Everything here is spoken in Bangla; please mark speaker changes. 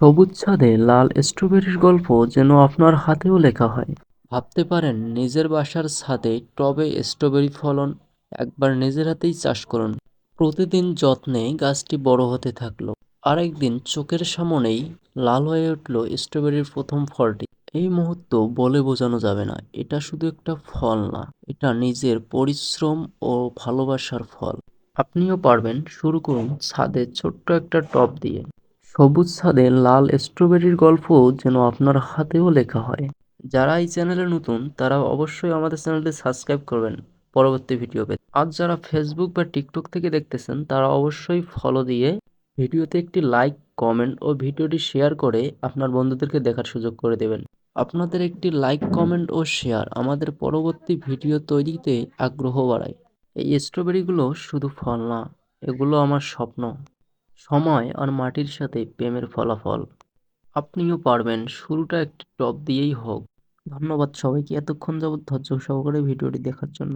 Speaker 1: সবুজ ছাদে লাল স্ট্রবেরির গল্প যেন আপনার হাতেও লেখা হয়। ভাবতে পারেন নিজের বাসার ছাদে টবে স্ট্রবেরি ফলন একবার নিজের হাতেই চাষ করুন। প্রতিদিন যত্নে গাছটি বড় হতে থাকলো। আরেকদিন চোখের সামনেই লাল হয়ে উঠল স্ট্রবেরির প্রথম ফলটি। এই মুহূর্ত বলে বোঝানো যাবে না, এটা শুধু একটা ফল না, এটা নিজের পরিশ্রম ও ভালোবাসার ফল। আপনিও পারবেন, শুরু করুন ছাদে ছোট্ট একটা টব দিয়ে। সবুজ ছাদে লাল স্ট্রবেরির গল্প যেন আপনার হাতেও লেখা হয়। যারা এই চ্যানেলে নতুন তারা অবশ্যই আমাদের চ্যানেলটি সাবস্ক্রাইব করবেন পরবর্তী ভিডিও পেতে। আজ যারা ফেসবুক বা টিকটক থেকে দেখতেছেন তারা অবশ্যই ফলো দিয়ে ভিডিওতে একটি লাইক, কমেন্ট ও ভিডিওটি শেয়ার করে আপনার বন্ধুদেরকে দেখার সুযোগ করে দেবেন। আপনাদের একটি লাইক, কমেন্ট ও শেয়ার আমাদের পরবর্তী ভিডিও তৈরিতে আগ্রহ বাড়ায়। এই স্ট্রবেরিগুলো শুধু ফল না, এগুলো আমার স্বপ্ন, সময় আর মাটির সাথে প্রেমের ফলাফল। আপনিও পারবেন, শুরুটা একটি টব দিয়েই হোক। ধন্যবাদ সবাইকে এতক্ষণ যাবৎ ধৈর্য সহকারে ভিডিওটি দেখার জন্য।